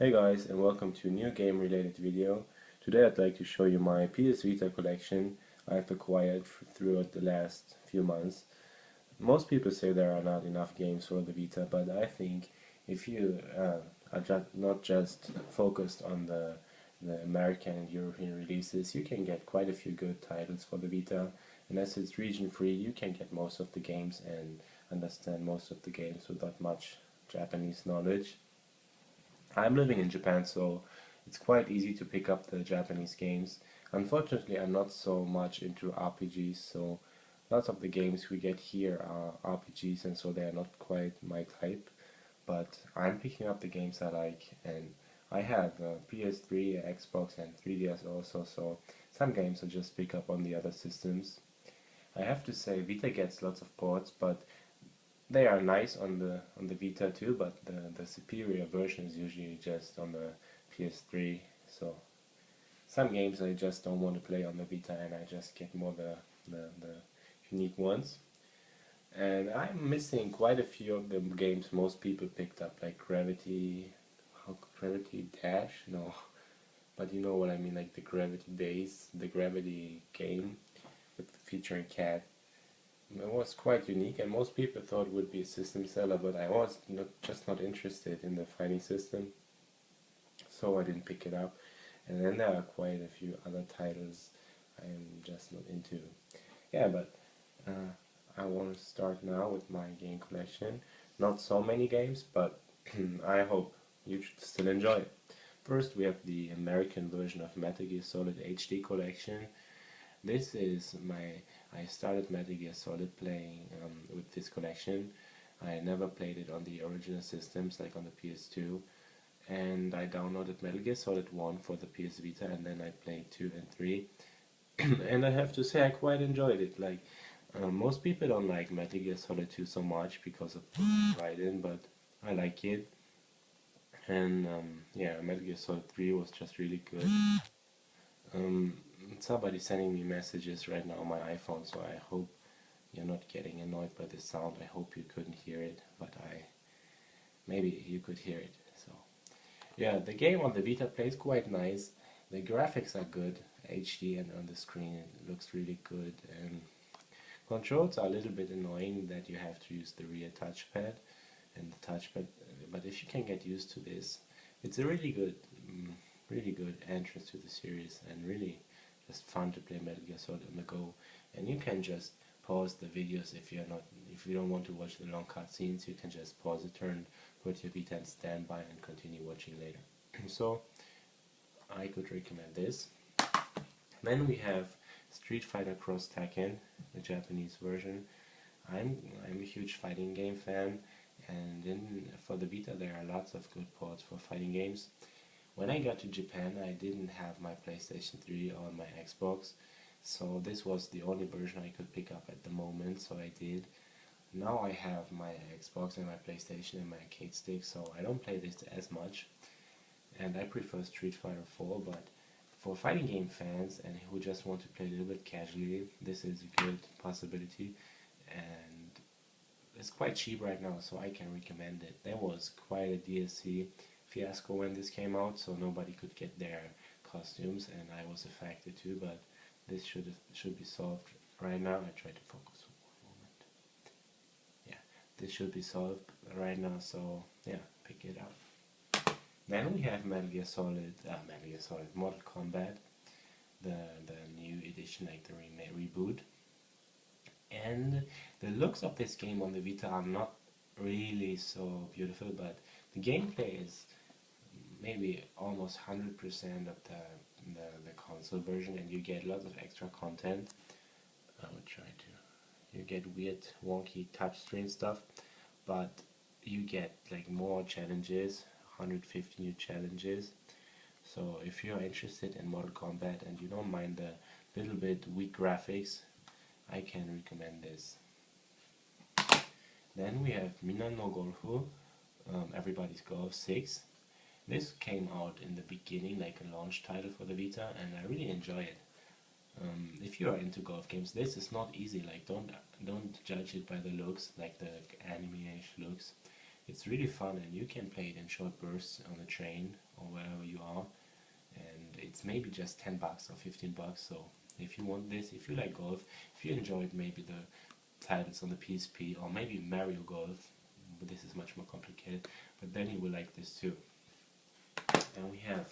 Hey guys, and welcome to a new game related video. Today I'd like to show you my PS Vita collection I've acquired throughout the last few months. Most people say there are not enough games for the Vita, but I think if you are not just focused on the American and European releases, you can get quite a few good titles for the Vita, and as it's region free you can get most of the games and understand most of the games without much Japanese knowledge. I'm living in Japan, so it's quite easy to pick up the Japanese games. Unfortunately, I'm not so much into RPGs, so lots of the games we get here are RPGs, and so they are not quite my type. But I'm picking up the games I like, and I have PS3, Xbox, and 3DS also, so some games I just pick up on the other systems. I have to say, Vita gets lots of ports, but they are nice on the Vita too, but the superior version is usually just on the PS3. So some games I just don't want to play on the Vita, and I just get more the unique ones. And I'm missing quite a few of the games most people picked up, like Gravity Dash? No, but you know what I mean, like the Gravity Days, the Gravity game with featuring Cat. It was quite unique, and most people thought it would be a system seller, but I was just not interested in the fighting system, so I didn't pick it up. And then there are quite a few other titles I'm just not into. Yeah, but I want to start now with my game collection. Not so many games, but I hope you should still enjoy it. First, we have the American version of Metal Gear Solid HD Collection. This is I started Metal Gear Solid playing with this collection. I never played it on the original systems like on the PS2, and I downloaded Metal Gear Solid 1 for the PS Vita, and then I played 2 and 3. And I have to say I quite enjoyed it. Like most people don't like Metal Gear Solid 2 so much because of Raiden, but I like it. And yeah, Metal Gear Solid 3 was just really good. Somebody's sending me messages right now on my iPhone, so I hope you're not getting annoyed by the sound. I hope you couldn't hear it, but maybe you could hear it. So yeah, the game on the Vita plays quite nice. The graphics are good, HD, and on the screen it looks really good. And controls are a little bit annoying that you have to use the rear touchpad and the touchpad, but if you can get used to this, it's a really good entrance to the series, and really just fun to play Metal Gear Solid on the go. And you can just pause the videos if you don't want to watch the long cutscenes. You can just pause it, put your Vita in standby, and continue watching later. So I could recommend this. Then we have Street Fighter Cross Tekken, the Japanese version. I'm a huge fighting game fan, and for the Vita there are lots of good ports for fighting games. When I got to Japan, I didn't have my PlayStation 3 or my Xbox, so this was the only version I could pick up at the moment, so I did. Now I have my Xbox and my PlayStation and my arcade stick, so I don't play this as much, and I prefer Street Fighter 4, but for fighting game fans and who just want to play a little bit casually, this is a good possibility, and it's quite cheap right now, so I can recommend it. There was quite a DLC fiasco when this came out, so nobody could get their costumes, and I was affected too, but this should be solved right now. I try to focus for one moment. Yeah, this should be solved right now, so yeah, pick it up. Then we have Metal Gear Solid, Mortal Kombat, the new edition, like the reboot. And the looks of this game on the Vita are not really so beautiful, but the gameplay is maybe almost 100% of the console version, and you get lots of extra content. I would try to. You get weird, wonky touchscreen stuff, but you get like more challenges, 150 new challenges. So if you're interested in Mortal Kombat and you don't mind the little bit weak graphics, I can recommend this. Then we have Minan no Golfu, Everybody's Golf 6. This came out in the beginning, like a launch title for the Vita, and I really enjoy it. If you are into golf games, this is not easy. Like don't judge it by the looks, like the anime-ish looks. It's really fun, and you can play it in short bursts on the train or wherever you are, and it's maybe just 10 bucks or 15 bucks. So if you want this, if you like golf, if you enjoyed maybe the titles on the PSP or maybe Mario Golf, but this is much more complicated, but then you will like this too. And we have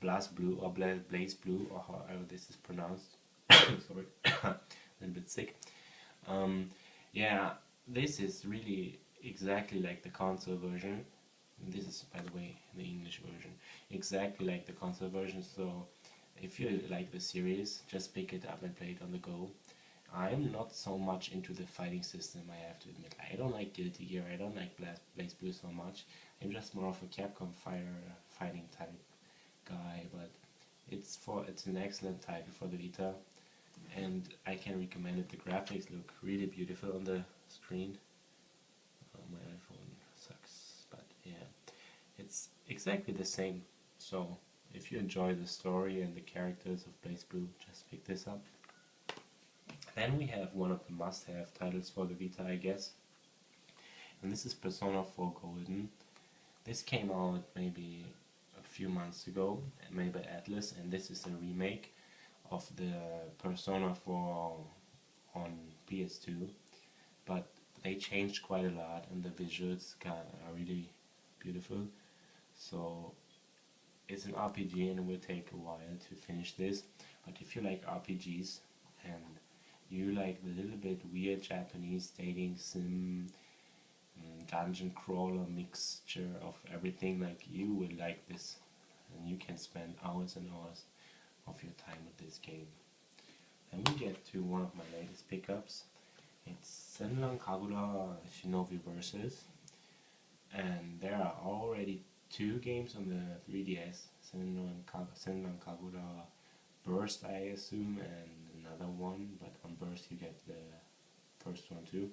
Blast Blue or Blaze Blue, or however this is pronounced. Sorry, a little bit sick. Yeah, this is really exactly like the console version. This is, by the way, the English version. Exactly like the console version, so if you like the series, just pick it up and play it on the go. I'm not so much into the fighting system, I have to admit. I don't like Guilty Gear, I don't like Blaze Blue so much. I'm just more of a Capcom fighting type guy, but it's an excellent title for the Vita, and I can recommend it. The graphics look really beautiful on the screen. My iPhone sucks, but yeah, it's exactly the same. So if you enjoy the story and the characters of Blaze Blue, just pick this up. Then we have one of the must-have titles for the Vita, I guess, and this is Persona 4 Golden. This came out maybe a few months ago, made by Atlas, and this is a remake of the Persona 4 on PS2, but they changed quite a lot, and the visuals are really beautiful. So it's an RPG, and it will take a while to finish this, but if you like RPGs and you like the little bit weird Japanese dating sim dungeon crawler mixture of everything, like, you will like this, and you can spend hours and hours of your time with this game. And we get to one of my latest pickups. It's Senran Kagura Shinobi Versus, and there are already two games on the 3DS, Senran Kagura Burst, I assume, and another one, but on Burst you get the first one too.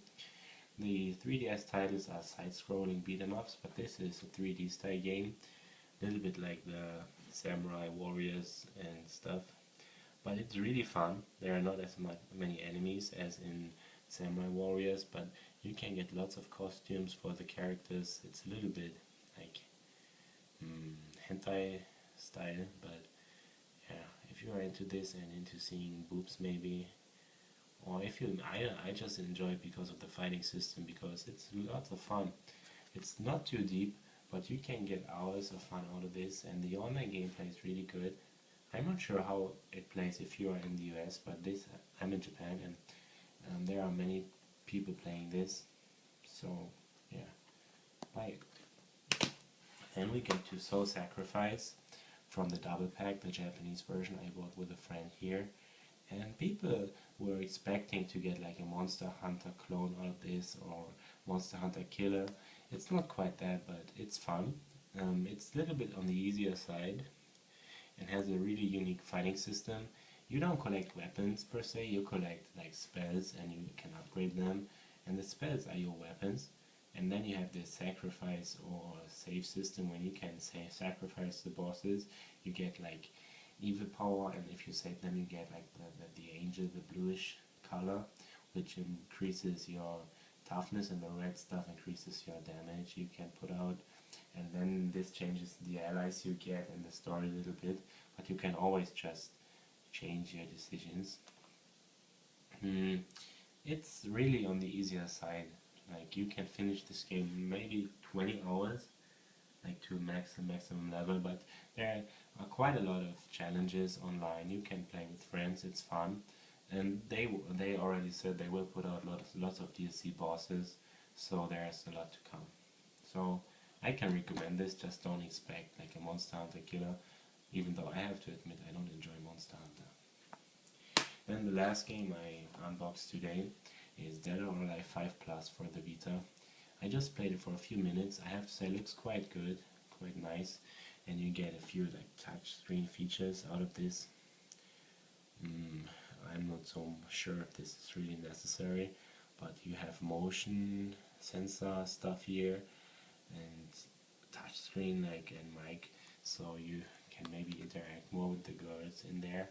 The 3DS titles are side-scrolling beat-em-ups, but this is a 3D style game, a little bit like the Samurai Warriors and stuff, but it's really fun. There are not as many enemies as in Samurai Warriors, but you can get lots of costumes for the characters. It's a little bit like hentai style, but yeah, if you are into this and into seeing boobs maybe, or if you, I just enjoy it because of the fighting system, because it's lots of fun. It's not too deep, but you can get hours of fun out of this, and the online gameplay is really good. I'm not sure how it plays if you are in the US, but this, I'm in Japan, and there are many people playing this, so yeah, buy it. Then we get to Soul Sacrifice from the double pack, the Japanese version I bought with a friend here, and people were expecting to get like a Monster Hunter clone out of this, or Monster Hunter Killer. It's not quite that, but it's fun. It's a little bit on the easier side, and has a really unique fighting system. You don't collect weapons per se, you collect like spells, and you can upgrade them, and the spells are your weapons. And then you have this sacrifice or save system when you can sacrifice the bosses. You get like evil power, and if you save them you get like the angel, the bluish color, which increases your toughness, and the red stuff increases your damage you can put out. And then this changes the allies you get in the story a little bit, but you can always just change your decisions. It's really on the easier side. Like, you can finish this game maybe 20 hours, like to maximum level, but there are quite a lot of challenges online. You can play with friends, it's fun, and they already said they will put out lots of DLC bosses, so there's a lot to come. So I can recommend this, just don't expect like a Monster Hunter Killer, even though I have to admit I don't enjoy Monster Hunter. Then the last game I unboxed today is Dead or Alive 5 Plus for the Vita. I just played it for a few minutes. I have to say it looks quite good, quite nice, and you get a few like touch screen features out of this. I'm not so sure if this is really necessary, but you have motion sensor stuff here, and touch screen like and mic, so you can maybe interact more with the girls in there.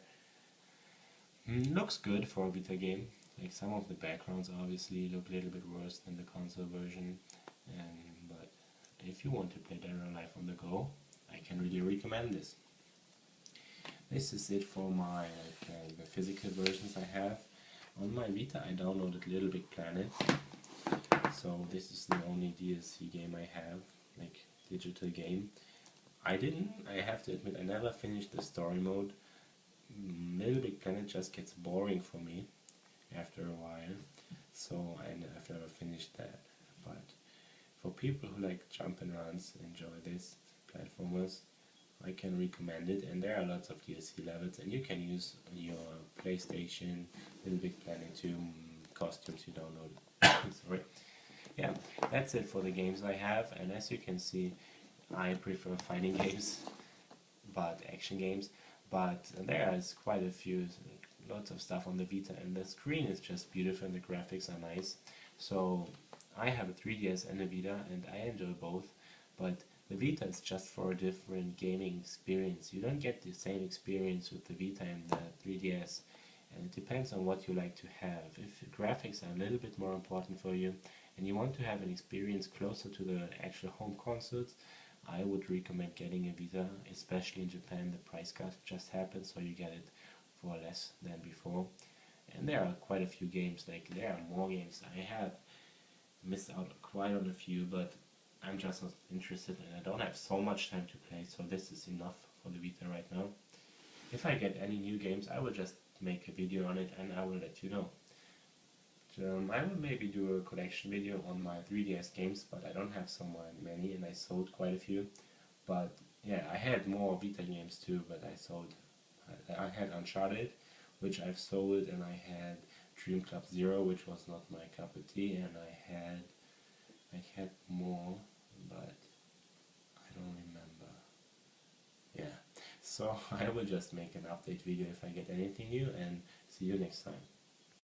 Looks good for a Vita game. Like, some of the backgrounds obviously look a little bit worse than the console version, but if you want to play Dead or Alive on the go, I can really recommend this. This is it for my the physical versions I have. On my Vita I downloaded Little Big Planet, so this is the only DLC game I have, like digital game. I have to admit, I never finished the story mode. Little Big Planet just gets boring for me after a while, so I've never finished that. But for people who like jump and runs, enjoy this platformers, I can recommend it. And there are lots of DLC levels, and you can use your PlayStation Little Big Planet 2 costumes you downloaded. Sorry. Yeah, that's it for the games I have, and as you can see, I prefer fighting games, but action games. But there is quite a few, lots of stuff on the Vita, and the screen is just beautiful and the graphics are nice. So I have a 3DS and a Vita, and I enjoy both, but the Vita is just for a different gaming experience. You don't get the same experience with the Vita and the 3DS, and it depends on what you like to have. If graphics are a little bit more important for you, and you want to have an experience closer to the actual home consoles, I would recommend getting a Vita, especially in Japan. The price cut just happened, so you get it for less than before. And there are quite a few games, like there are more games. I have missed out quite on a few, but I'm just not interested and I don't have so much time to play, so this is enough for the Vita right now. If I get any new games, I will just make a video on it and I will let you know. I will maybe do a collection video on my 3DS games, but I don't have so many, and I sold quite a few. But yeah, I had more Vita games too, but I sold. I had Uncharted, which I've sold, and I had Dream Club Zero, which was not my cup of tea, and I had more, but I don't remember. Yeah, so I will just make an update video if I get anything new, and see you next time.